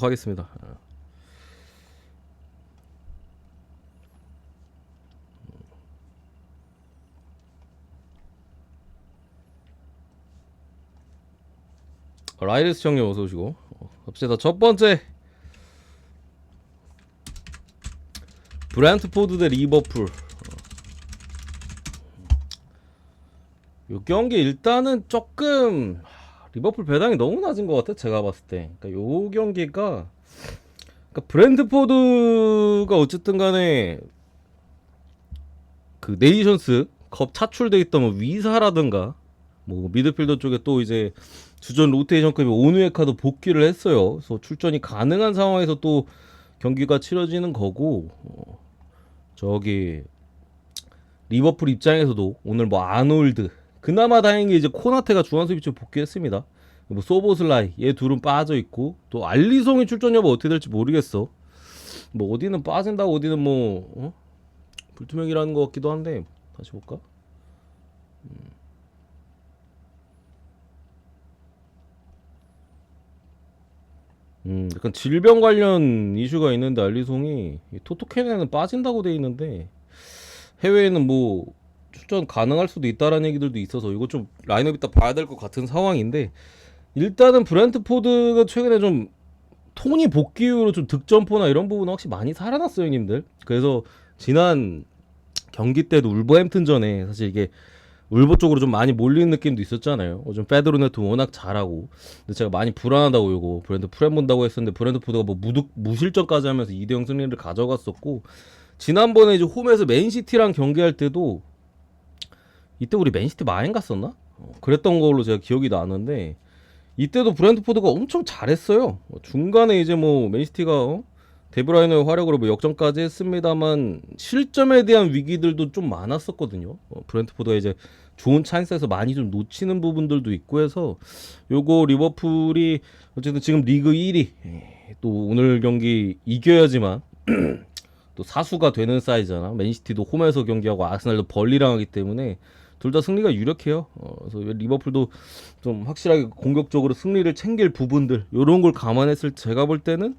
하겠습니다. 라이레스 형님 어서 오시고 갑시다. 첫 번째 브랜트포드 대 리버풀. 요 경기 일단은 조금 리버풀 배당이 너무 낮은 것 같아 제가 봤을 때. 그러니까 요 경기가 브랜트포드가 어쨌든 간에 그 네이션스 컵 차출돼 있던 뭐 위사라든가 뭐 미드필더 쪽에 또 이제 주전 로테이션급이 오누에카도 복귀를 했어요. 그래서 출전이 가능한 상황에서 또 경기가 치러지는 거고, 저기 리버풀 입장에서도 오늘 뭐 아놀드, 그나마 다행히 이제 코나테가 중앙 수비수로 복귀했습니다. 뭐 소보슬라이 얘 둘은 빠져 있고, 또 알리송이 출전 여부 어떻게 될지 모르겠어. 뭐 어디는 빠진다고 어디는 뭐 불투명이라는 것 같기도 한데 다시 볼까? 약간 질병 관련 이슈가 있는데 알리송이 토토캔에는 빠진다고 돼 있는데 해외에는 뭐 출전 가능할 수도 있다라는 얘기들도 있어서 이거 좀 라인업 이따 봐야 될 것 같은 상황인데, 일단은 브랜트포드가 최근에 좀 토니 복귀 이후로 좀 득점포나 이런 부분은 확실히 많이 살아났어요 형님들. 그래서 지난 경기 때도 울버햄튼전에 사실 이게 울버 쪽으로 좀 많이 몰리는 느낌도 있었잖아요. 좀 페드로 네토 워낙 잘하고. 근데 제가 많이 불안하다고 이거 브랜드 프렘 본다고 했었는데 브랜드포드가 뭐 무실점까지 하면서 2대0 승리를 가져갔었고, 지난번에 이제 홈에서 맨시티랑 경기할 때도 이때 우리 맨시티 마행 갔었나? 그랬던 걸로 제가 기억이 나는데 이때도 브랜트포드가 엄청 잘했어요. 중간에 이제 뭐 맨시티가 데브라이너의 활약으로 뭐 역전까지 했습니다만 실점에 대한 위기들도 좀 많았었거든요. 브랜트포드가 이제 좋은 찬스에서 많이 좀 놓치는 부분들도 있고 해서 요거 리버풀이 어쨌든 지금 리그 1위, 또 오늘 경기 이겨야지만 또 사수가 되는 사이즈잖아. 맨시티도 홈에서 경기하고 아스날도 벌리랑 하기 때문에 둘 다 승리가 유력해요. 그래서 리버풀도 좀 확실하게 공격적으로 승리를 챙길 부분들 요런 걸 감안했을 때 제가 볼 때는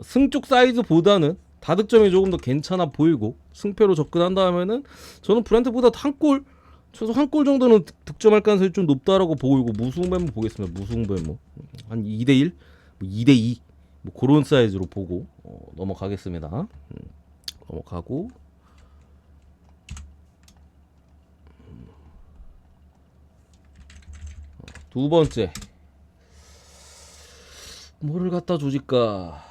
승쪽 사이즈보다는 다득점이 조금 더 괜찮아 보이고 승패로 접근한다면은 저는 브랜트보다 한 골, 최소 한 골 정도는 득점할 가능성이 좀 높다라고 보고, 이거 무승부 한번 보겠습니다. 무승부 뭐한 2대1, 뭐 2대2 뭐 그런 사이즈로 보고 넘어가겠습니다. 넘어가고 두 번째 뭐를 갖다 주질까?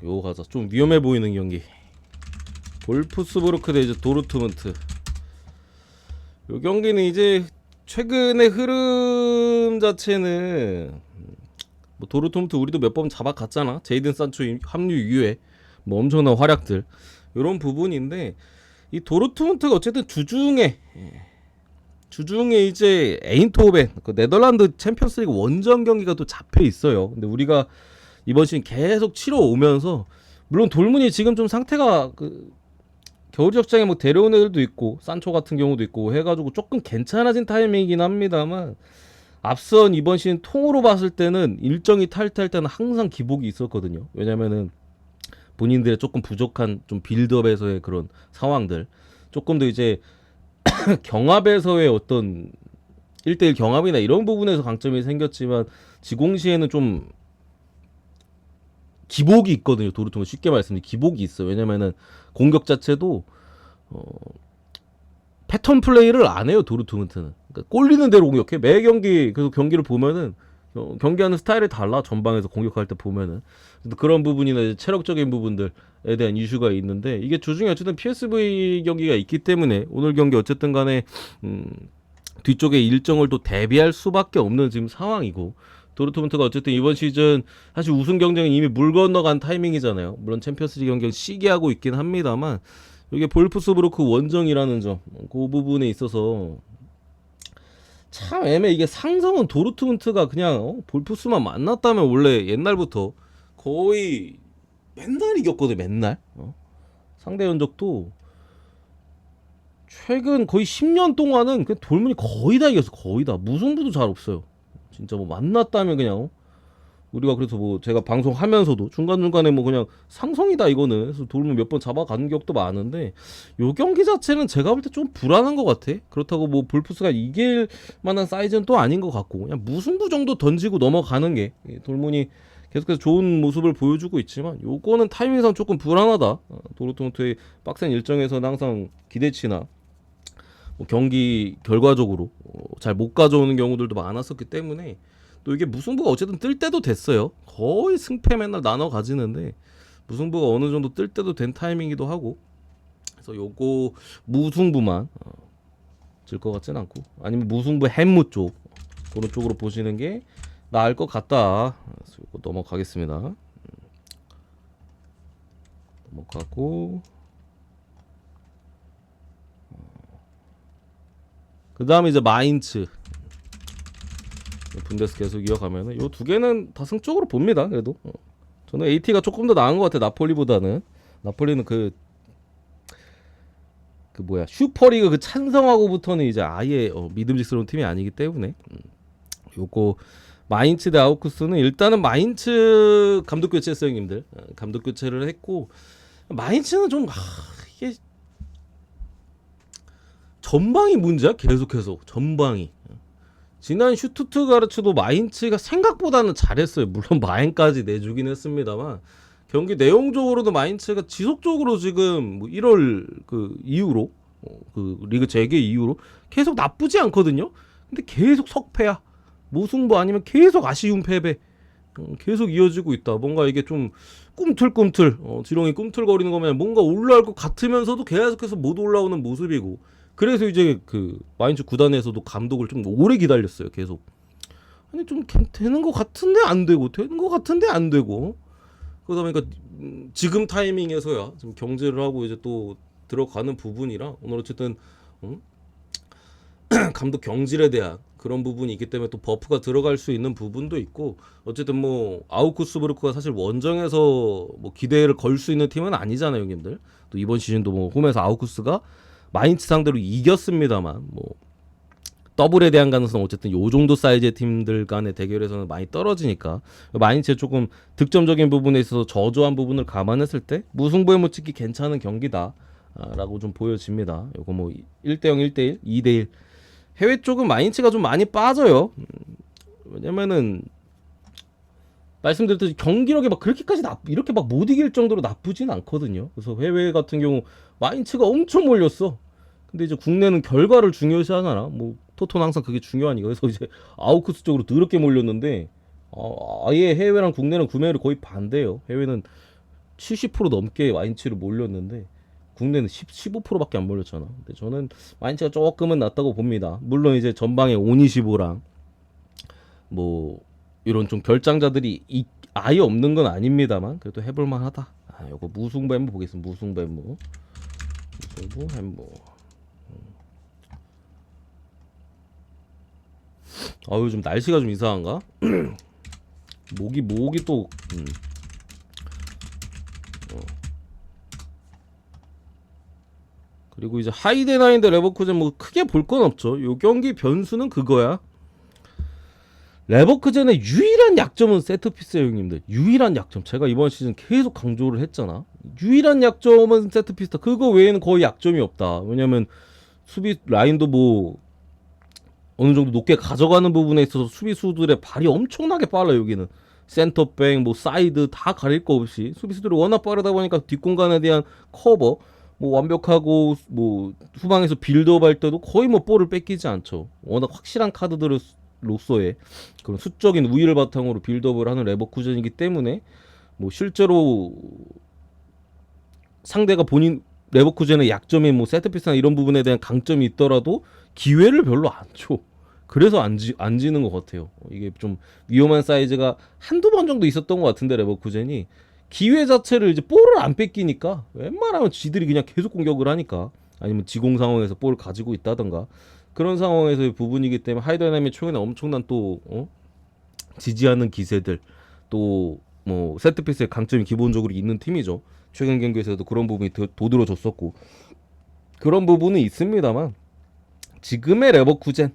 요거 가자. 좀 위험해 보이는 경기. 볼프스부르크 대 이제 도르트문트. 요 경기는 이제 최근의 흐름 자체는 뭐 도르트문트 우리도 몇 번 잡아갔잖아. 제이든 산초 합류 이후에 뭐 엄청난 활약들 요런 부분인데, 이 도르트문트가 어쨌든 주중에 이제 에인토벤 그 네덜란드 챔피언스리그 원정 경기가 또 잡혀 있어요. 근데 우리가 이번 시즌 계속 치러 오면서 물론 돌문이 지금 좀 상태가 겨울 적장에 뭐 데려온 애들도 있고 산초 같은 경우도 있고 해가지고 조금 괜찮아진 타이밍이긴 합니다만, 앞선 이번 시즌 통으로 봤을 때는 일정이 탈퇴할 때는 항상 기복이 있었거든요. 왜냐면은 본인들의 조금 부족한 좀 빌드업에서의 그런 상황들, 조금 더 이제 경합에서의 어떤 1대1 경합이나 이런 부분에서 강점이 생겼지만 지공시에는 좀 기복이 있거든요. 도르트문트 쉽게 말씀드리면 기복이 있어요. 왜냐면은 공격 자체도 패턴 플레이를 안 해요. 도르트문트는 그러니까 꼴리는 대로 공격해. 매 경기 그래서 경기를 보면은 경기하는 스타일이 달라. 전방에서 공격할 때 보면은 그런 부분이나 이제 체력적인 부분들에 대한 이슈가 있는데, 이게 주중에 어쨌든 PSV 경기가 있기 때문에 오늘 경기 어쨌든 간에 뒤쪽에 일정을 또 대비할 수밖에 없는 지금 상황이고, 도르트문트가 어쨌든 이번 시즌 사실 우승 경쟁이 이미 물 건너간 타이밍이잖아요. 물론 챔피언스리그 경쟁 시기하고 있긴 합니다만 이게 볼프스부르크 원정이라는 점, 그 부분에 있어서 참 애매. 이게 상성은 도르트문트가 그냥 볼프스만 만났다면 원래 옛날부터 거의 맨날 이겼거든. 맨날 상대 연적도 최근 거의 10년 동안은 그 돌문이 거의 다 이겼어. 거의 다 무승부도 잘 없어요. 진짜 뭐 만났다면 그냥 우리가 그래서 뭐 제가 방송하면서도 중간중간에 뭐 그냥 상성이다 이거는 그래서 돌면 몇 번 잡아간 격도 많은데 요 경기 자체는 제가 볼 때 좀 불안한 것 같아. 그렇다고 뭐 볼프스가 이길 만한 사이즈는 또 아닌 것 같고 그냥 무승부 정도 던지고 넘어가는 게 돌문이 계속해서 좋은 모습을 보여주고 있지만 요거는 타이밍상 조금 불안하다. 도르트문트의 빡센 일정에서는 항상 기대치나 뭐 경기 결과적으로 잘 못 가져오는 경우들도 많았었기 때문에 또 이게 무승부가 어쨌든 뜰 때도 됐어요. 거의 승패 맨날 나눠 가지는데 무승부가 어느 정도 뜰 때도 된 타이밍이기도 하고 그래서 요거 무승부만 질 것 같진 않고 아니면 무승부 햄무 쪽 그런 쪽으로 보시는 게 나을 것 같다. 그래서 요거 넘어가겠습니다. 넘어가고 그 다음에 이제 마인츠 분데스 계속 이어가면은 요 두 개는 다 승적으로 봅니다. 그래도 저는 AT가 조금 더 나은 것 같아. 나폴리보다는. 나폴리는 그 뭐야 슈퍼리그 그 찬성하고부터는 이제 아예 믿음직스러운 팀이 아니기 때문에 요거 마인츠 대 아우크스는 일단은 마인츠 감독 교체했어요, 형님들. 감독 교체를 했고 마인츠는 좀 이게 전방이 문제야. 계속해서 전방이. 지난 슈투트가르츠도 마인츠가 생각보다는 잘했어요. 물론 마인까지 내주긴 했습니다만 경기 내용적으로도 마인츠가 지속적으로 지금 뭐 1월 그 이후로 그 리그 재개 이후로 계속 나쁘지 않거든요. 근데 계속 석패야. 무승부 아니면 계속 아쉬운 패배. 계속 이어지고 있다. 뭔가 이게 좀 꿈틀꿈틀 지렁이 꿈틀거리는 거면 뭔가 올라올 것 같으면서도 계속해서 못 올라오는 모습이고 그래서 이제 그 마인츠 구단에서도 감독을 좀 오래 기다렸어요. 계속 아니 좀 되는 것 같은데 안 되고 되는 것 같은데 안 되고 그러다 보니까 지금 타이밍에서야 지금 경제를 하고 이제 또 들어가는 부분이라 오늘 어쨌든 감독 경질에 대한 그런 부분이 있기 때문에 또 버프가 들어갈 수 있는 부분도 있고 어쨌든 뭐 아우크스부르크가 사실 원정에서 뭐 기대를 걸 수 있는 팀은 아니잖아요, 형님들. 또 이번 시즌도 뭐 홈에서 아우크스가 마인츠 상대로 이겼습니다만 뭐 더블에 대한 가능성 어쨌든 요 정도 사이즈의 팀들 간의 대결에서는 많이 떨어지니까 마인츠의 조금 득점적인 부분에 있어서 저조한 부분을 감안했을 때 무승부에 못 찍기 괜찮은 경기다 라고 좀 보여집니다. 요거 뭐 1대0, 1대1, 2대1 해외 쪽은 마인츠가 좀 많이 빠져요. 왜냐면은 말씀드렸듯이 경기력이 막 그렇게까지 이렇게 막 못 이길 정도로 나쁘진 않거든요. 그래서 해외 같은 경우 마인츠가 엄청 몰렸어. 근데 이제 국내는 결과를 중요시하잖아. 뭐 토토는 항상 그게 중요하니까. 그래서 이제 아우크스 쪽으로 더럽게 몰렸는데 아예 해외랑 국내는 구매율이 거의 반대예요. 해외는 70% 넘게 마인츠를 몰렸는데 국내는 15%밖에 안 몰렸잖아. 근데 저는 마인츠가 조금은 낫다고 봅니다. 물론 이제 전방에 오니시보랑 뭐 이런 좀 결장자들이 아예 없는 건 아닙니다만 그래도 해볼만 하다. 요거 무승부 햄버 보겠습니다. 무승부 햄버. 무승부 햄버. 요즘 날씨가 좀 이상한가? 목이 또 그리고 이제 하이덴하인 대 레버쿠젠 뭐 크게 볼 건 없죠. 요 경기 변수는 그거야. 레버쿠젠의 유일한 약점은 세트피스예요, 형님들. 유일한 약점. 제가 이번 시즌 계속 강조를 했잖아. 유일한 약점은 세트피스다. 그거 외에는 거의 약점이 없다. 왜냐면 수비 라인도 뭐 어느 정도 높게 가져가는 부분에 있어서 수비수들의 발이 엄청나게 빨라. 여기는 센터백, 뭐 사이드 다 가릴 거 없이 수비수들이 워낙 빠르다 보니까 뒷공간에 대한 커버 뭐 완벽하고 뭐 후방에서 빌드업 할 때도 거의 뭐 볼을 뺏기지 않죠. 워낙 확실한 카드들로서의 그런 수적인 우위를 바탕으로 빌드업을 하는 레버쿠젠이기 때문에 뭐 실제로 상대가 본인 레버쿠젠의 약점인 뭐 세트피스나 이런 부분에 대한 강점이 있더라도 기회를 별로 안 줘. 그래서 안 지는 것 같아요. 이게 좀 위험한 사이즈가 한두 번 정도 있었던 것 같은데 레버쿠젠이 기회 자체를 이제 볼을 안 뺏기니까 웬만하면 지들이 그냥 계속 공격을 하니까 아니면 지공 상황에서 볼을 가지고 있다던가 그런 상황에서의 부분이기 때문에 하이더나임의 초연에 엄청난 또 지지하는 기세들 또 뭐 세트피스의 강점이 기본적으로 있는 팀이죠. 최근 경기에서도 그런 부분이 도드러졌었고 그런 부분은 있습니다만 지금의 레버쿠젠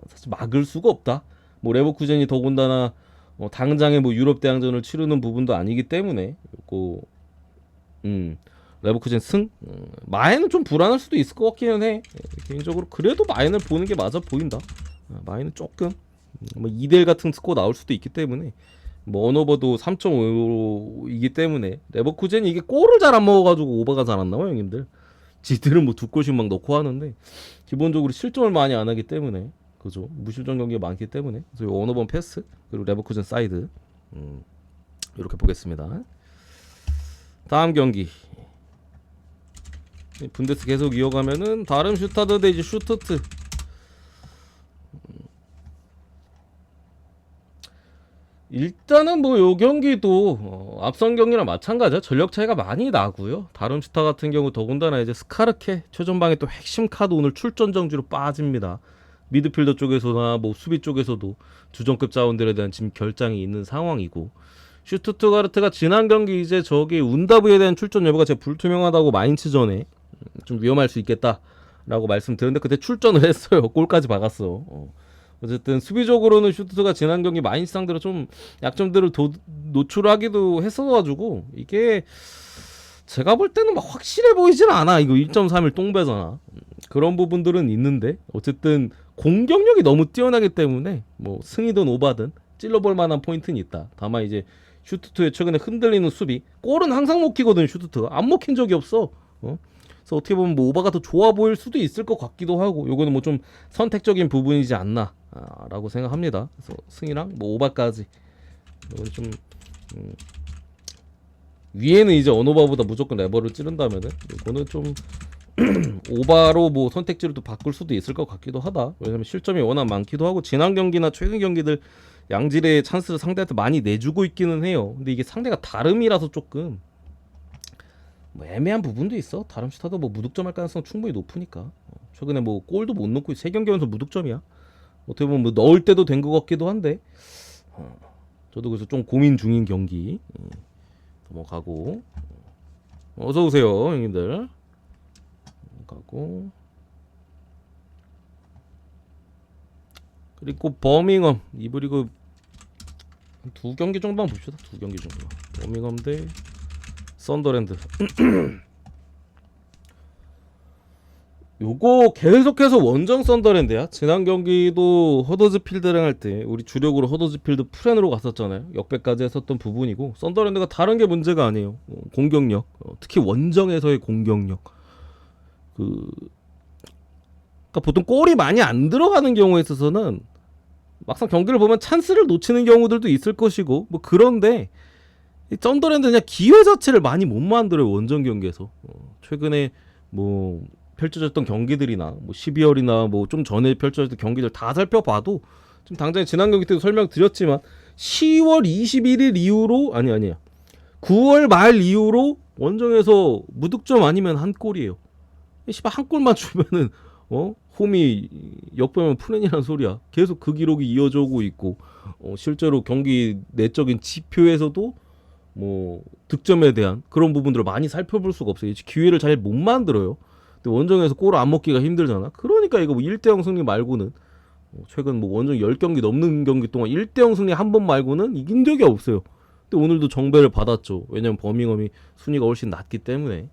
사실 막을 수가 없다. 뭐 레버쿠젠이 더군다나 당장에 뭐 유럽 대항전을 치르는 부분도 아니기 때문에 요거 레버쿠젠 승? 마인은 좀 불안할 수도 있을 것 같기는 해. 개인적으로 그래도 마인을 보는 게 맞아 보인다. 마인은 조금 뭐 2대1 같은 스코어 나올 수도 있기 때문에 뭐 언오버도 3.5이기 때문에 레버쿠젠이 이게 골을 잘 안 먹어가지고 오버가 잘 안 나와요 형님들. 지들은 뭐 2골씩 막 넣고 하는데 기본적으로 실점을 많이 안 하기 때문에 그죠, 무실점 경기가 많기 때문에 그래서 언오버 패스 그리고 레버쿠젠 사이드 이렇게 보겠습니다. 다음 경기 분데스 계속 이어가면은 다름슈타트 대 이제 슈투트. 일단은 뭐 요 경기도 앞선 경기랑 마찬가지야. 전력 차이가 많이 나고요. 다름슈타 같은 경우 더군다나 이제 스카르케 최전방에 또 핵심 카드 오늘 출전 정지로 빠집니다. 미드필더 쪽에서나 뭐 수비 쪽에서도 주전급 자원들에 대한 지금 결장이 있는 상황이고, 슈투트가르트가 지난 경기 이제 저기 운다브에 대한 출전 여부가 제가 불투명하다고 마인츠전에 좀 위험할 수 있겠다라고 말씀드렸는데 그때 출전을 했어요. 골까지 박았어. 어쨌든 수비적으로는 슈투트가 지난 경기 마인츠 상대로 좀 약점들을 노출하기도 했어가지고 이게 제가 볼 때는 막 확실해 보이지는 않아. 이거 1.3일 똥배잖아. 그런 부분들은 있는데 어쨌든 공격력이 너무 뛰어나기 때문에 뭐 승이든 오바든 찔러볼 만한 포인트는 있다. 다만 이제 슈투트의 최근에 흔들리는 수비, 골은 항상 먹히거든. 슈투트가 안 먹힌 적이 없어. 그래서 어떻게 보면 뭐 오바가 더 좋아 보일 수도 있을 것 같기도 하고, 요거는 뭐 좀 선택적인 부분이지 않나 라고 생각합니다. 그래서 승이랑 뭐 오바까지 이건 좀 위에는 이제 언오바보다 무조건 레버를 찌른다면은 이거는 좀 오바로 뭐 선택지를 또 바꿀 수도 있을 것 같기도 하다. 왜냐면 실점이 워낙 많기도 하고 지난 경기나 최근 경기들 양질의 찬스를 상대한테 많이 내주고 있기는 해요. 근데 이게 상대가 다름이라서 조금 뭐 애매한 부분도 있어. 다름슈타도 뭐 무득점할 가능성 충분히 높으니까. 최근에 뭐 골도 못 넣고 3경기 연속 무득점이야. 어떻게 보면 뭐 넣을 때도 된 것 같기도 한데 저도 그래서 좀 고민 중인 경기. 넘어가고 어서 오세요 형님들. 가고 그리고 버밍엄 이브 리그 2경기 정도만 봅시다. 2경기 정도. 버밍엄 대 썬더랜드. 요거 계속해서 원정 썬더랜드야. 지난 경기도 허더즈필드랑 할 때 우리 주력으로 허더즈필드 프렌으로 갔었잖아요. 역배까지 했었던 부분이고, 썬더랜드가 다른 게 문제가 아니에요. 공격력, 특히 원정에서의 공격력. 그러니까 보통 골이 많이 안 들어가는 경우에 있어서는 막상 경기를 보면 찬스를 놓치는 경우들도 있을 것이고 뭐 그런데 썬더랜드 그냥 기회 자체를 많이 못 만들어요. 원정 경기에서. 최근에 뭐 펼쳐졌던 경기들이나 뭐 12월이나 뭐 좀 전에 펼쳐졌던 경기들 다 살펴봐도 지금 당장 지난 경기 때도 설명드렸지만 10월 21일 이후로 아니야 9월 말 이후로 원정에서 무득점 아니면 한 골이에요. 씨발 한 골만 주면은 홈이 역배면 프렌이라는 소리야. 계속 그 기록이 이어져 오고 있고 실제로 경기 내적인 지표에서도 뭐 득점에 대한 그런 부분들을 많이 살펴볼 수가 없어요. 기회를 잘 못 만들어요. 근데 원정에서 골을 안 먹기가 힘들잖아. 그러니까 이거 뭐 1대0 승리 말고는 최근 뭐 원정 10경기 넘는 경기 동안 1대0 승리 한 번 말고는 이긴 적이 없어요. 근데 오늘도 정배를 받았죠. 왜냐면 버밍엄이 순위가 훨씬 낮기 때문에.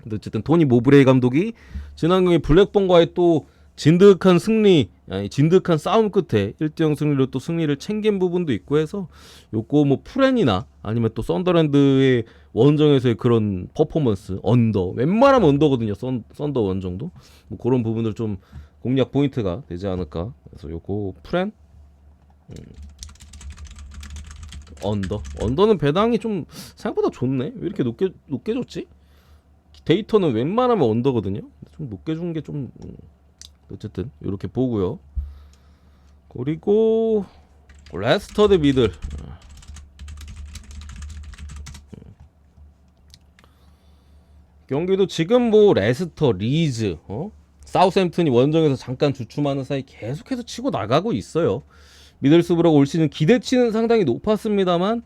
근데 어쨌든 토니 모브레이 감독이 지난 경기 블랙번과의 또 진득한 싸움 끝에 1대0 승리로 또 승리를 챙긴 부분도 있고 해서 요거 뭐 프렌이나 아니면 또 썬더랜드의 원정에서의 그런 퍼포먼스 웬만하면 언더거든요. 썬더 원정도 뭐 그런 부분을 좀 공략 포인트가 되지 않을까. 그래서 요거 프렌 언더는 배당이 좀 생각보다 좋네. 왜 이렇게 높게 줬지? 데이터는 웬만하면 언더거든요. 좀 높게 준 게 좀 어쨌든 이렇게 보고요. 그리고 레스터 대 미들. 경기도 지금 뭐 레스터, 리즈, 사우스햄튼이 원정에서 잠깐 주춤하는 사이 계속해서 치고 나가고 있어요. 미들스브로가 올 시즌 기대치는 상당히 높았습니다만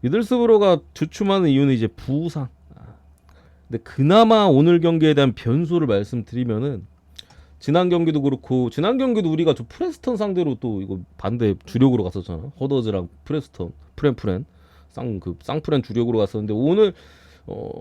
미들스브로가 주춤하는 이유는 이제 부상. 근데 그나마 오늘 경기에 대한 변수를 말씀드리면은 지난 경기도 그렇고 지난 경기도 우리가 저 프레스턴 상대로 또 이거 반대 주력으로 갔었잖아. 허더즈랑 프레스턴 프렌 쌍프렌 주력으로 갔었는데 오늘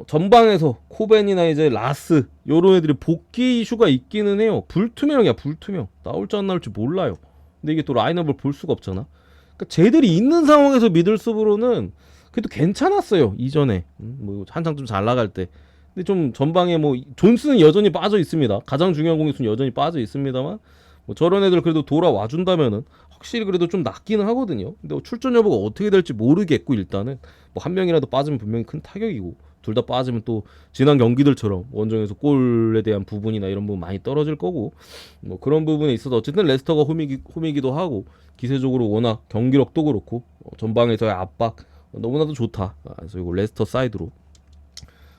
전방에서 코벤이나 이제 라스 요런 애들이 복귀 이슈가 있기는 해요. 불투명이야 불투명. 나올지 안 나올지 몰라요. 근데 이게 또 라인업을 볼 수가 없잖아. 그러니까 쟤들이 있는 상황에서 미들스브로는 그래도 괜찮았어요. 이전에 뭐 한창 좀 잘 나갈 때. 근데 좀 전방에 뭐 존스는 여전히 빠져 있습니다. 가장 중요한 공격수는 여전히 빠져 있습니다만 뭐 저런 애들 그래도 돌아와 준다면은 확실히 그래도 좀 낫기는 하거든요. 근데 출전 여부가 어떻게 될지 모르겠고 일단은 뭐 한 명이라도 빠지면 분명히 큰 타격이고 둘 다 빠지면 또 지난 경기들처럼 원정에서 골에 대한 부분이나 이런 부분 많이 떨어질 거고 뭐 그런 부분에 있어서 어쨌든 레스터가 홈이기도 하고 기세적으로 워낙 경기력도 그렇고 전방에서의 압박 너무나도 좋다. 그래서 이거 레스터 사이드로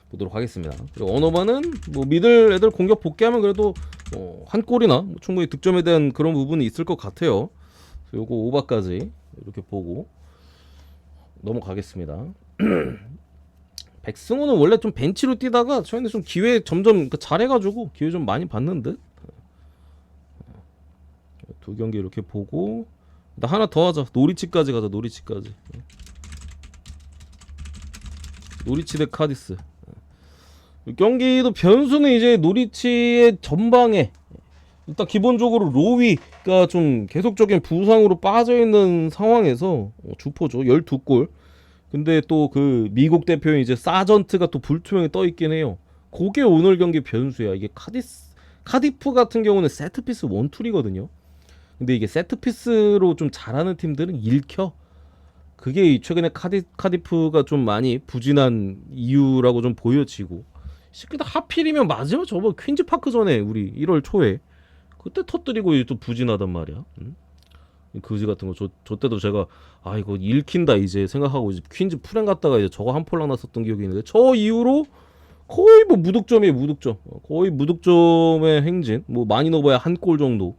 보도록 하겠습니다. 그리고 언어바는 뭐 미들 애들 공격 복귀하면 그래도 한 골이나 뭐 충분히 득점에 대한 그런 부분이 있을 것 같아요. 그래서 요거 오바까지 이렇게 보고 넘어가겠습니다. 백승호는 원래 좀 벤치로 뛰다가 최근에 좀 기회 점점 잘해가지고 기회 좀 많이 받는 듯. 두 경기 이렇게 보고 나 하나 더 하자. 노리치까지 가자. 노리치까지. 노리치 대 카디스. 경기도 변수는 이제 노리치의 전방에 일단 기본적으로 로위가 좀 계속적인 부상으로 빠져있는 상황에서 주포죠. 12골. 근데 또 그 미국 대표인 이제 사전트가 또 불투명에 떠있긴 해요. 그게 오늘 경기 변수야. 이게 카디프 같은 경우는 세트피스 원툴이거든요. 근데 이게 세트피스로 좀 잘하는 팀들은 읽혀. 그게 최근에 카디프가 좀 많이 부진한 이유라고 좀 보여지고 시키다 하필이면 마지막 저번 퀸즈파크 전에 우리 1월 초에 그때 터뜨리고 또 부진하단 말이야. 그지 같은 거 저 때도 제가 이거 읽힌다 이제 생각하고 이제 퀸즈 프렌 갔다가 이제 저거 한 폴라 났었던 기억이 있는데 저 이후로 거의 뭐 무득점이에요. 무득점. 거의 무득점의 행진. 뭐 많이 넣어봐야 한 골 정도.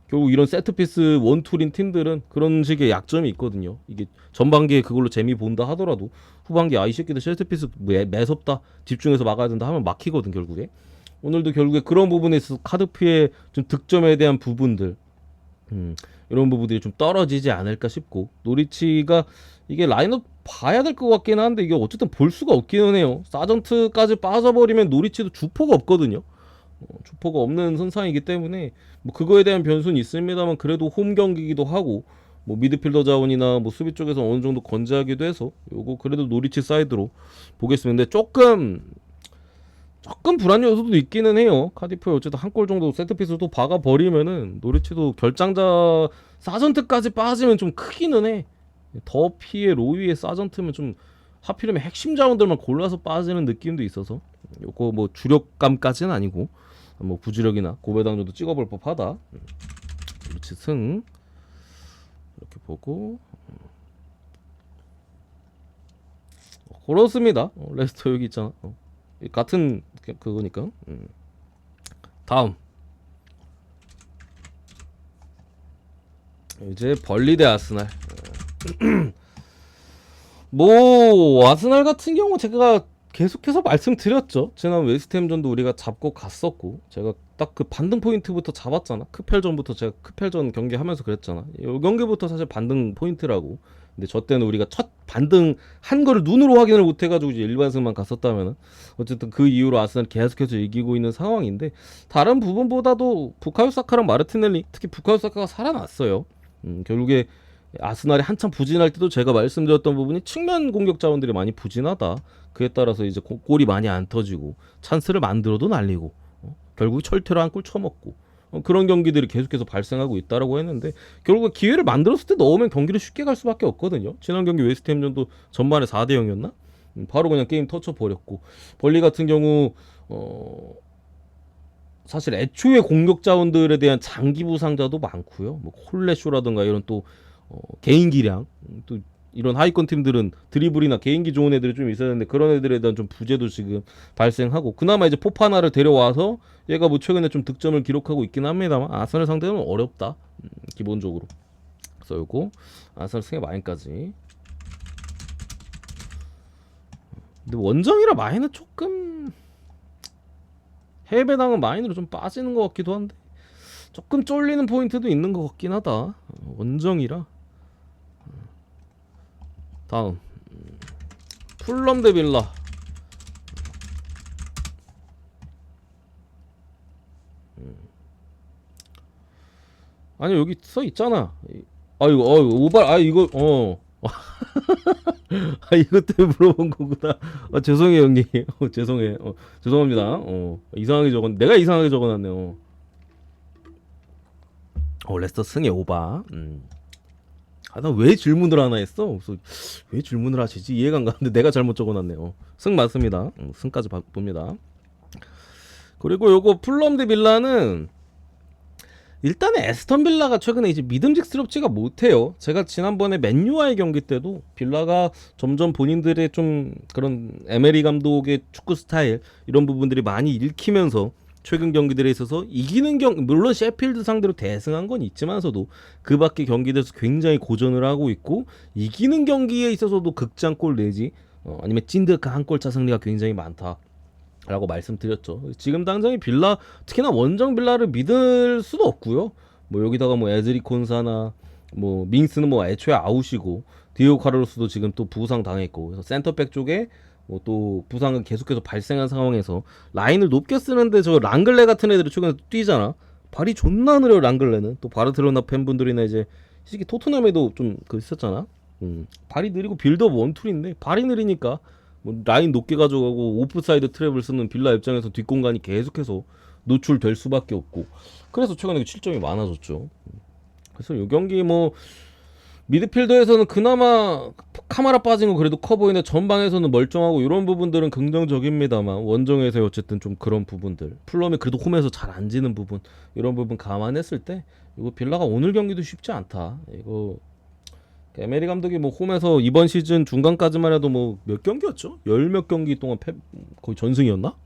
결국 이런 세트피스 원툴인 팀들은 그런 식의 약점이 있거든요. 이게 전반기에 그걸로 재미 본다 하더라도 후반기에 이 새끼들 세트피스 매섭다 집중해서 막아야 된다 하면 막히거든 결국에. 오늘도 결국에 그런 부분에 있어서 카드프의 좀 득점에 대한 부분들 이런 부분들이 좀 떨어지지 않을까 싶고 노리치가 이게 라인업 봐야 될 것 같긴 한데 이게 어쨌든 볼 수가 없기는 해요. 사전트까지 빠져버리면 노리치도 주포가 없거든요. 주포가 없는 선상이기 때문에 뭐 그거에 대한 변수는 있습니다만 그래도 홈 경기이기도 하고 뭐 미드필더 자원이나 뭐 수비 쪽에서 어느 정도 건재하기도 해서 요거 그래도 노리치 사이드로 보겠습니다. 근데 조금 불안 요소도 있기는 해요. 카디프에 어쨌든 한 골 정도 세트피스를 또 박아버리면은 노리치도 결장자 사전트까지 빠지면 좀 크기는 해. 더피의 로위의 사전트면 좀 하필이면 핵심 자원들만 골라서 빠지는 느낌도 있어서 요거 뭐 주력감까지는 아니고 뭐 부주력이나 고배당 정도 찍어볼 법하다. 노리치 승 이렇게 보고 그렇습니다. 레스터 여기 있잖아. 같은 그거니까. 다음 이제 벌리 대 아스날. 뭐 아스날 같은 경우 제가 계속해서 말씀드렸죠. 지난 웨스트햄전도 우리가 잡고 갔었고 제가 딱 그 반등 포인트부터 잡았잖아. 크펠전부터 제가 크펠전 경기하면서 그랬잖아. 이 경기부터 사실 반등 포인트라고. 근데 저 때는 우리가 첫 반등 한 거를 눈으로 확인을 못 해가지고 이제 일반승만 갔었다면은 어쨌든 그 이후로 아스날 계속해서 이기고 있는 상황인데 다른 부분보다도 부카요 사카랑 마르티넬리 특히 부카요 사카가 살아났어요. 결국에 아스날이 한참 부진할 때도 제가 말씀드렸던 부분이 측면 공격 자원들이 많이 부진하다. 그에 따라서 이제 골이 많이 안 터지고 찬스를 만들어도 날리고 결국 철퇴로 한 골 쳐먹고 그런 경기들이 계속해서 발생하고 있다라고 했는데 결국 기회를 만들었을 때 넣으면 경기를 쉽게 갈 수밖에 없거든요. 지난 경기 웨스트햄전도 전반에 4대 0이었나? 바로 그냥 게임 터쳐버렸고 벌리 같은 경우 사실 애초에 공격 자원들에 대한 장기 부상자도 많고요. 뭐 콜레쇼라든가 이런 또 개인기량 또 이런 하위권 팀들은 드리블이나 개인기 좋은 애들이 좀 있어야 되는데 그런 애들에 대한 좀 부재도 지금 발생하고 그나마 이제 포파나를 데려와서 얘가 뭐 최근에 좀 득점을 기록하고 있긴 합니다만 아스날 상대는 어렵다. 기본적으로. 그래서 요거 아스날 승의 마인까지. 근데 원정이라 마인은 조금 해외 배당은 마인으로 좀 빠지는 것 같기도 한데 조금 쫄리는 포인트도 있는 것 같긴 하다. 원정이라. 다음 풀럼 대 빌라. 아니 여기 써 있잖아. 아 이거 오발 이거 이것 때문에 물어본 거구나. 죄송해요 형님. 죄송해. 죄송합니다. 이상하게 내가 이상하게 적어놨네요. 레스터 승의 오바. 나 왜 질문을 하나 했어? 그래서 왜 질문을 하시지? 이해가 안 가는데 내가 잘못 적어놨네요. 승 맞습니다. 승까지 봅니다. 그리고 요거 풀럼 대 빌라는 일단은 에스턴 빌라가 최근에 이제 믿음직스럽지가 못해요. 제가 지난번에 맨유와의 경기 때도 빌라가 점점 본인들의 좀 그런 에메리 감독의 축구 스타일 이런 부분들이 많이 읽히면서 최근 경기들에 있어서 이기는 물론 셰필드 상대로 대승한 건 있지만서도 그 밖의 경기들에서 굉장히 고전을 하고 있고 이기는 경기에 있어서도 극장골 내지 아니면 찐득한 한 골차 승리가 굉장히 많다 라고 말씀드렸죠. 지금 당장에 빌라 특히나 원정 빌라를 믿을 수도 없고요. 뭐 여기다가 뭐 에즈리 콘사나 뭐 밍스는 뭐 애초에 아웃이고 디오 카르로스도 지금 또 부상 당했고 그래서 센터백 쪽에 뭐 또 부상은 계속해서 발생한 상황에서 라인을 높게 쓰는데 저 랑글레 같은 애들이 최근에 뛰잖아. 발이 존나 느려 랑글레는. 또 바르셀로나 팬분들이나 이제 시기 토트넘에도 좀 그 있었잖아. 발이 느리고 빌드업 원툴인데 발이 느리니까 뭐 라인 높게 가져가고 오프사이드 트랩을 쓰는 빌라 입장에서 뒷공간이 계속해서 노출될 수밖에 없고 그래서 최근에 7점이 많아졌죠. 그래서 이 경기 뭐 미드필더에서는 그나마 카마라 빠진 거 그래도 커 보이는데 전방에서는 멀쩡하고 이런 부분들은 긍정적입니다만 원정에서 어쨌든 좀 그런 부분들 풀럼이 그래도 홈에서 잘 안 지는 부분 이런 부분 감안했을 때 이거 빌라가 오늘 경기도 쉽지 않다. 이거 에메리 감독이 뭐 홈에서 이번 시즌 중간까지만 해도 뭐 몇 경기였죠? 열 몇 경기 동안 거의 전승이었나?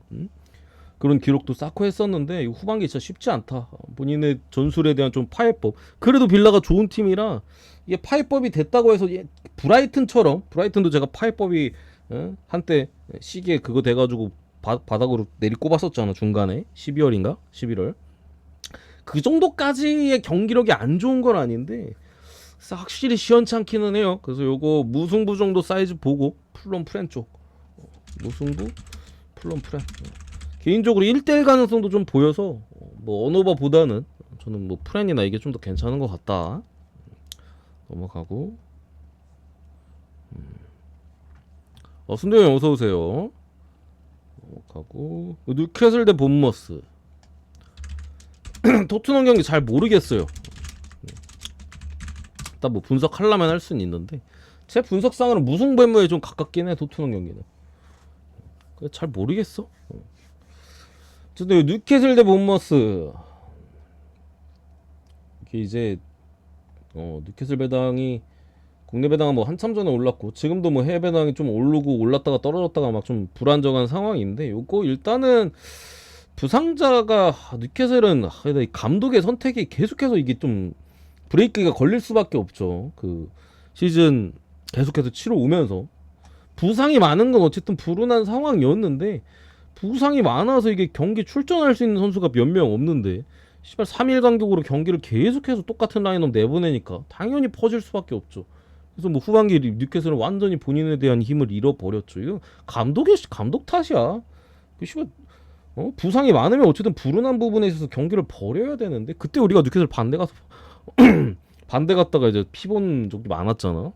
그런 기록도 쌓고 했었는데 후반기 진짜 쉽지 않다. 본인의 전술에 대한 좀 파해법. 그래도 빌라가 좋은 팀이라 이게 파해법이 됐다고 해서 브라이튼처럼 브라이튼도 제가 파해법이 한때 시기에 그거 돼가지고 바닥으로 내리 꼽았었잖아 중간에 12월인가 11월 그 정도까지의 경기력이 안 좋은 건 아닌데 확실히 시원찮기는 해요. 그래서 요거 무승부 정도 사이즈 보고 풀럼 프렌 쪽 무승부 풀럼 프렌 개인적으로 1대1 가능성도 좀 보여서 뭐 언오버보다는 저는 뭐 프렌이나 이게 좀 더 괜찮은 것 같다. 넘어가고 순대형 형 어서오세요. 넘어가고 뉴캐슬 대 본머스 토트넘 경기 잘 모르겠어요. 일단 뭐 분석하려면 할 수는 있는데 제 분석상으로는 무승부에 좀 가깝긴 해. 토트넘 경기는 잘 모르겠어. 근데 뉴캐슬 대 본머스 이게 이제 뉴캐슬 배당이 국내 배당은 뭐 한참 전에 올랐고 지금도 뭐 해외 배당이 좀 오르고 올랐다가 떨어졌다가 막 좀 불안정한 상황인데 요거 일단은 부상자가 뉴캐슬은 감독의 선택이 계속해서 이게 좀 브레이크가 걸릴 수밖에 없죠. 그 시즌 계속해서 치러 오면서 부상이 많은 건 어쨌든 불운한 상황이었는데 부상이 많아서 이게 경기 출전할 수 있는 선수가 몇 명 없는데 시발 3일 간격으로 경기를 계속해서 똑같은 라인업 내보내니까 당연히 퍼질 수밖에 없죠. 그래서 뭐 후반기 뉴캐슬은 완전히 본인에 대한 힘을 잃어버렸죠. 이거 감독 탓이야. 그 시발 부상이 많으면 어쨌든 불운한 부분에 있어서 경기를 벌여야 되는데 그때 우리가 뉴캐슬 반대 갔다가 이제 피본 적이 많았잖아.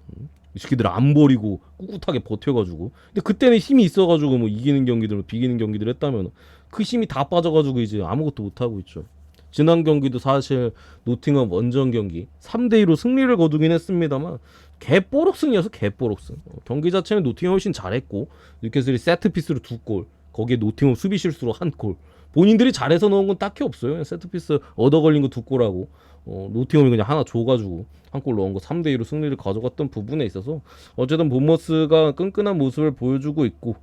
이 새끼들 안 버리고 꿋꿋하게 버텨가지고 근데 그때는 힘이 있어가지고 뭐 이기는 경기들 비기는 경기들 했다면 그 힘이 다 빠져가지고 이제 아무것도 못하고 있죠. 지난 경기도 사실 노팅엄 원정 경기 3대2로 승리를 거두긴 했습니다만 개뽀록승이어서 개뽀록승. 경기 자체는 노팅엄이 훨씬 잘했고 뉴캐슬이 세트피스로 2골 거기에 노팅엄 수비 실수로 1골 본인들이 잘해서 넣은 건 딱히 없어요. 세트피스 얻어 걸린 거 2골하고 노팅엄이 그냥 하나 줘가지고 1골 넣은 거 3대2로 승리를 가져갔던 부분에 있어서 어쨌든 본머스가 끈끈한 모습을 보여주고 있고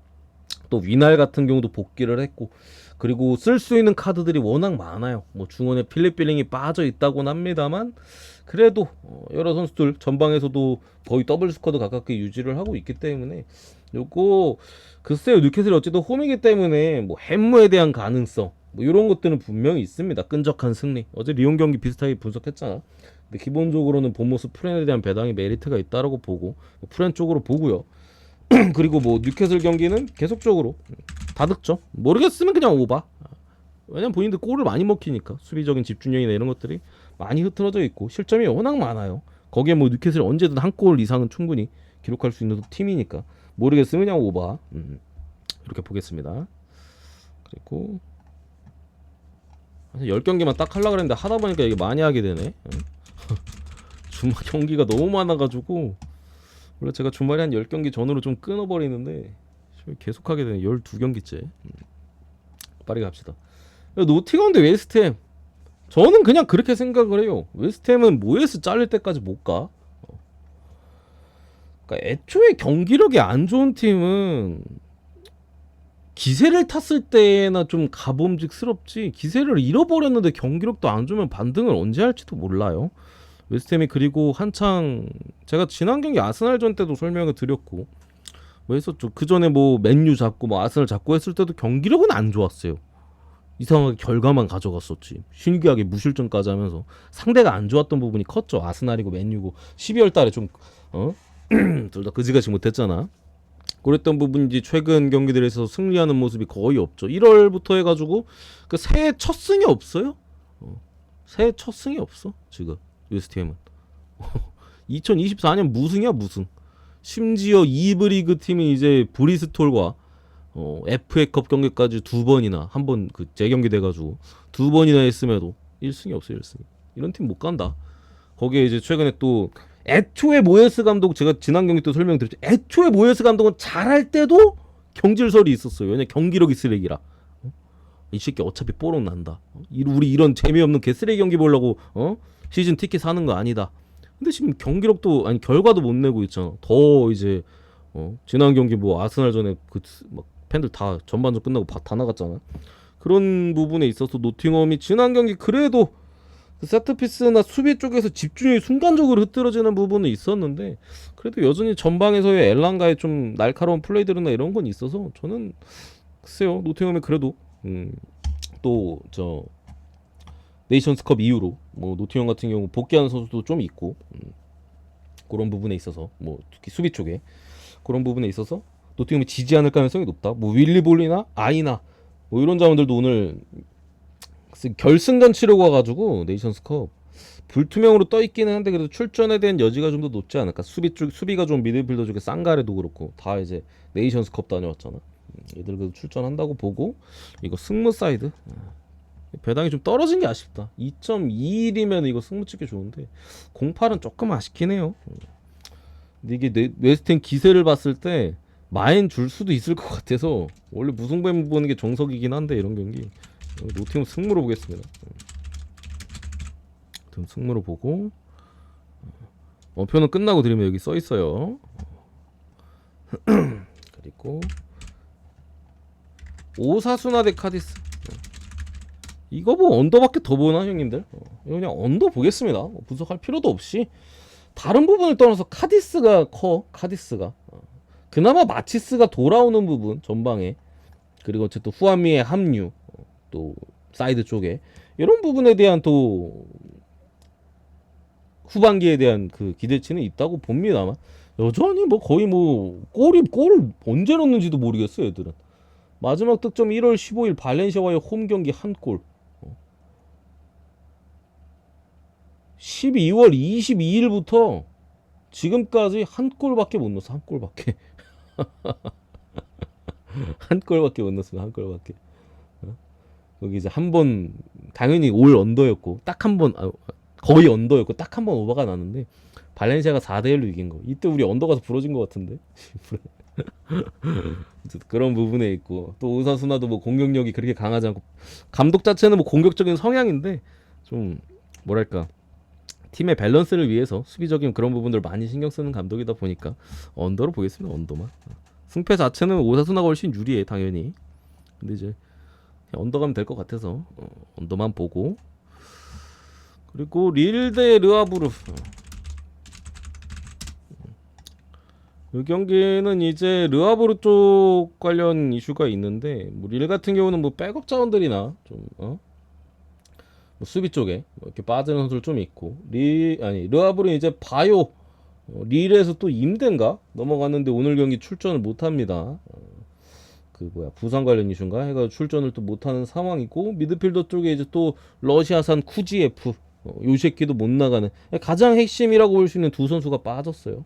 또 위날 같은 경우도 복귀를 했고 그리고 쓸 수 있는 카드들이 워낙 많아요. 뭐 중원에 필립 빌링이 빠져 있다고는 합니다만 그래도 여러 선수들 전방에서도 거의 더블 스쿼드 가깝게 유지를 하고 있기 때문에 요거 글쎄요 뉴캐슬이 어쨌든 홈이기 때문에 뭐 햄무에 대한 가능성 뭐 이런 것들은 분명히 있습니다. 끈적한 승리. 어제 리온 경기 비슷하게 분석했잖아. 근데 기본적으로는 본모습 프렌에 대한 배당이 메리트가 있다라고 보고 프렌 쪽으로 보고요. 그리고 뭐 뉴캐슬 경기는 계속적으로 다득점. 모르겠으면 그냥 오바. 왜냐면 본인들 골을 많이 먹히니까 수비적인 집중력이나 이런 것들이 많이 흐트러져 있고 실점이 워낙 많아요. 거기에 뭐 뉴캐슬 언제든 한 골 이상은 충분히 기록할 수 있는 팀이니까 모르겠으면 그냥 오바. 이렇게 보겠습니다. 그리고 10경기만 딱 하려고 그랬는데 하다 보니까 이게 많이 하게 되네. 주말 경기가 너무 많아가지고 원래 제가 주말에 한 10경기 전으로 좀 끊어버리는데 계속 하게 되네. 12경기째. 빠르게 갑시다. 노팅엄 대 웨스트햄. 저는 그냥 그렇게 생각을 해요. 웨스트햄은 모에스 잘릴 때까지 못 가. 그러니까 애초에 경기력이 안 좋은 팀은 기세를 탔을 때나 좀 가봄직스럽지, 기세를 잃어버렸는데 경기력도 안 좋으면 반등을 언제 할지도 몰라요. 웨스트햄이 그리고 한창 제가 지난 경기 아스날전 때도 설명을 드렸고 뭐 했었죠. 그 전에 뭐 맨유 잡고 뭐 아스날 잡고 했을 때도 경기력은 안 좋았어요. 이상하게 결과만 가져갔었지. 신기하게 무실점까지 하면서 상대가 안 좋았던 부분이 컸죠. 아스날이고 맨유고 12월 달에 좀 둘 다 그지같이 못했잖아. 그랬던 부분인지 최근 경기들에서 승리하는 모습이 거의 없죠. 1월부터 해가지고 그 새해 첫 승이 없어요. 새해 첫 승이 없어 지금 웨스트햄은. 2024년 무승이야 무승. 심지어 2부 리그 팀이 이제 브리스톨과 FA컵 경기까지 두 번이나 한 번 그 재경기 돼가지고 두 번이나 했음에도 1승이 없어요. 1승. 이런 팀 못 간다. 거기에 이제 최근에 또 애초에 모예스 감독, 제가 지난 경기 때 설명드렸죠. 애초에 모예스 감독은 잘할 때도 경질설이 있었어요. 왜냐 경기력이 쓰레기라. 이 새끼 어차피 뽀록 난다. 우리 이런 재미없는 개쓰레기 경기 보려고 시즌 티켓 사는 거 아니다. 근데 지금 경기력도 아니 결과도 못 내고 있잖아. 더 이제 지난 경기 뭐 아스날 전에 그 막 팬들 다 전반전 끝나고 다 나갔잖아. 그런 부분에 있어서 노팅엄이 지난 경기 그래도 그 세트피스나 수비 쪽에서 집중이 순간적으로 흐트러지는 부분은 있었는데 그래도 여전히 전방에서의 엘랑가의 좀 날카로운 플레이들이나 이런 건 있어서 저는 글쎄요 노팅엄이 그래도 또 저 네이션스컵 이후로 뭐 노팅엄 같은 경우 복귀하는 선수도 좀 있고 그런 부분에 있어서 뭐 특히 수비 쪽에 그런 부분에 있어서 노팅엄이 지지 않을 가능성이 높다. 뭐 윌리볼리나 아이나 뭐 이런 자원들도 오늘 결승전 치르고 와가지고 네이션스컵 불투명으로 떠 있기는 한데 그래도 출전에 대한 여지가 좀 더 높지 않을까. 수비가 좀 미드필더 쪽에 쌍가레도 그렇고 다 이제 네이션스컵 다녀왔잖아. 얘들 그래도 출전한다고 보고 이거 승무 사이드 배당이 좀 떨어진 게 아쉽다. 2.21이면 이거 승무 찍기 좋은데 0.8은 조금 아쉽긴 해요. 근데 이게 웨스트햄 기세를 봤을 때 마인 줄 수도 있을 것 같아서 원래 무승부 보는 게 정석이긴 한데 이런 경기 노팅엄 승무로 보겠습니다. 승무로 보고 원표는 끝나고 드리면 여기 써 있어요. 그리고 오사수나 대 카디스. 이거 뭐 언더밖에 더 보나 형님들? 이거 그냥 언더 보겠습니다. 분석할 필요도 없이 다른 부분을 떠나서 카디스가 커. 카디스가 그나마 마치스가 돌아오는 부분 전방에 그리고 어쨌든 후아미의 합류 또 사이드 쪽에 이런 부분에 대한 또 후반기에 대한 그 기대치는 있다고 봅니다만 여전히 뭐 거의 뭐 골을 언제 넣는지도 모르겠어요. 얘들은 마지막 득점 1월 15일 발렌시아와의 홈 경기 한 골, 12월 22일부터 지금까지 한 골밖에 못 넣었어. 한 골밖에. 한 골밖에 못 넣었습니다. 한 골밖에. 여기 이제 한 번 당연히 올 언더였고 딱 한 번 거의 언더였고 딱 한 번 오버가 나는데 발렌시아가 4대1로 이긴 거. 이때 우리 언더 가서 부러진 것 같은데. 그런 부분에 있고 또 오사수나도 뭐 공격력이 그렇게 강하지 않고 감독 자체는 뭐 공격적인 성향인데 좀 뭐랄까 팀의 밸런스를 위해서 수비적인 그런 부분들 많이 신경 쓰는 감독이다 보니까 언더로 보겠습니다. 언더만. 승패 자체는 오사수나가 훨씬 유리해 당연히. 근데 이제 언더 가면 될 것 같아서 언더만 보고 그리고 릴 대 르아부르. 이 경기는 이제 르하브르 쪽 관련 이슈가 있는데 뭐 릴 같은 경우는 뭐 백업 자원들이나 좀 뭐 수비 쪽에 뭐 이렇게 빠지는 선수들 좀 있고 리 아니 르하브르는 이제 바요 릴에서 또 임대인가 넘어갔는데 오늘 경기 출전을 못합니다. 그 뭐야 부상 관련 이슈인가 해가 출전을 또 못하는 상황이고 미드필더 쪽에 이제 또 러시아산 쿠지예프 요 새끼도 못 나가는 가장 핵심이라고 볼 수 있는 두 선수가 빠졌어요.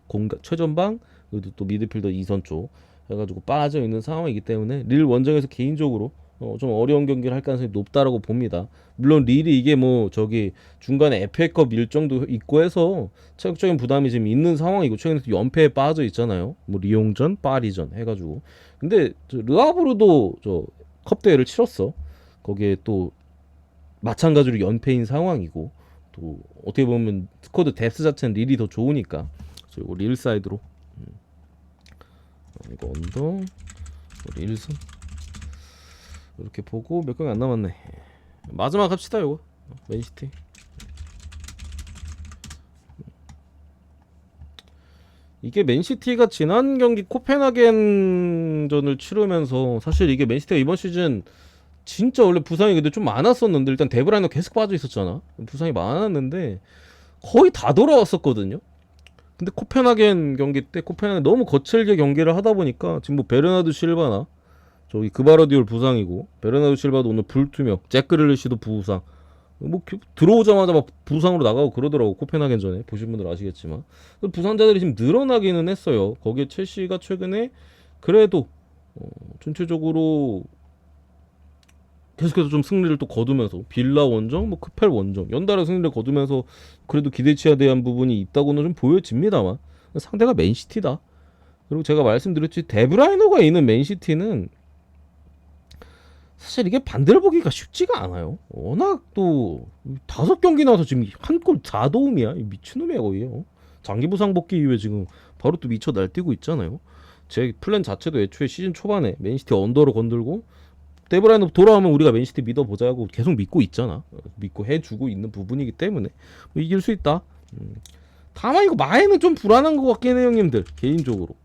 공간 최전방 그리고 또 미드필더 2선 쪽 해가지고 빠져 있는 상황이기 때문에 릴 원정에서 개인적으로 좀 어려운 경기를 할 가능성이 높다라고 봅니다. 물론 릴이 이게 뭐 저기 중간에 FA컵 일정도 있고 해서 체력적인 부담이 지금 있는 상황이고 최근에 또 연패에 빠져 있잖아요. 뭐 리옹전, 파리전 해가지고 근데 저 르하브르도 저 컵 대회를 치렀어. 거기에 또 마찬가지로 연패인 상황이고 또 어떻게 보면 스쿼드 뎁스 자체는 릴이 더 좋으니까 그래서 이거 릴 사이드로 이거 언더 릴슨 이렇게 보고 몇 경기 안 남았네. 마지막 합시다 이거 맨시티. 이게 맨시티가 지난 경기 코펜하겐전을 치르면서 사실 이게 맨시티가 이번 시즌 진짜 원래 부상이 근데 좀 많았었는데 일단 데브라이너 계속 빠져 있었잖아. 부상이 많았는데 거의 다 돌아왔었거든요. 근데 코펜하겐 경기 때 코펜하겐 너무 거칠게 경기를 하다 보니까 지금 뭐 베르나드 실바나 저기 그바르디올 부상이고 베르나드 실바도 오늘 불투명 잭그릴리시도 부상 뭐 들어오자마자 막 부상으로 나가고 그러더라고 코펜하겐 전에 보신 분들 아시겠지만 부상자들이 지금 늘어나기는 했어요. 거기에 첼시가 최근에 그래도 전체적으로 계속해서 좀 승리를 또 거두면서 빌라 원정, 뭐 크펠 원정 연달아 승리를 거두면서 그래도 기대치에 대한 부분이 있다고는 좀 보여집니다만 상대가 맨시티다. 그리고 제가 말씀드렸지 데브라이너가 있는 맨시티는 사실 이게 반대를 보기가 쉽지가 않아요. 워낙 또 5경기 나와서 지금 한 골 4도움이야. 미친놈이야 거의. 장기 부상 복귀 이후에 지금 바로 또 미쳐 날뛰고 있잖아요. 제 플랜 자체도 애초에 시즌 초반에 맨시티 언더로 건들고 데브라이너 돌아오면 우리가 맨시티 믿어보자고 계속 믿고 있잖아. 믿고 해주고 있는 부분이기 때문에 뭐 이길 수 있다. 다만 이거 마에는 좀 불안한 것 같긴 해요 형님들 개인적으로.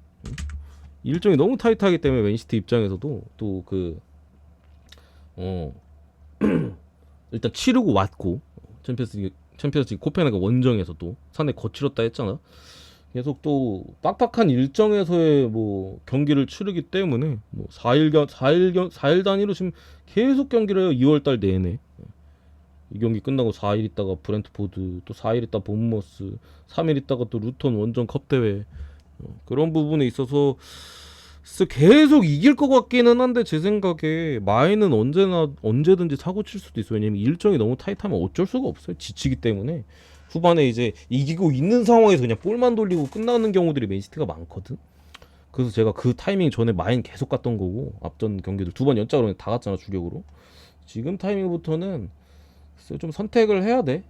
일정이 너무 타이트하기 때문에 맨시티 입장에서도 또그 일단 치르고 왔고 챔피언스리그 코펜하겐 원정에서도 상당히 거칠었다 했잖아. 계속 또 빡빡한 일정에서의 뭐 경기를 치르기 때문에 뭐 4일 단위로 지금 계속 경기를 해요. 2월달 내내. 이 경기 끝나고 4일 있다가 브렌트포드 또 4일 있다 본머스 3일 있다가 또 루턴 원정 컵 대회 그런 부분에 있어서 계속 이길 것 같기는 한데 제 생각에 마이는 언제든지 사고 칠 수도 있어요. 왜냐면 일정이 너무 타이트하면 어쩔 수가 없어요. 지치기 때문에 후반에 이제 이기고 있는 상황에서 그냥 볼만 돌리고 끝나는 경우들이 맨시티가 많거든. 그래서 제가 그 타이밍 전에 마인 계속 갔던 거고 앞전 경기들 2번 연짝으로 다 갔잖아 주력으로. 지금 타이밍부터는 좀 선택을 해야 돼.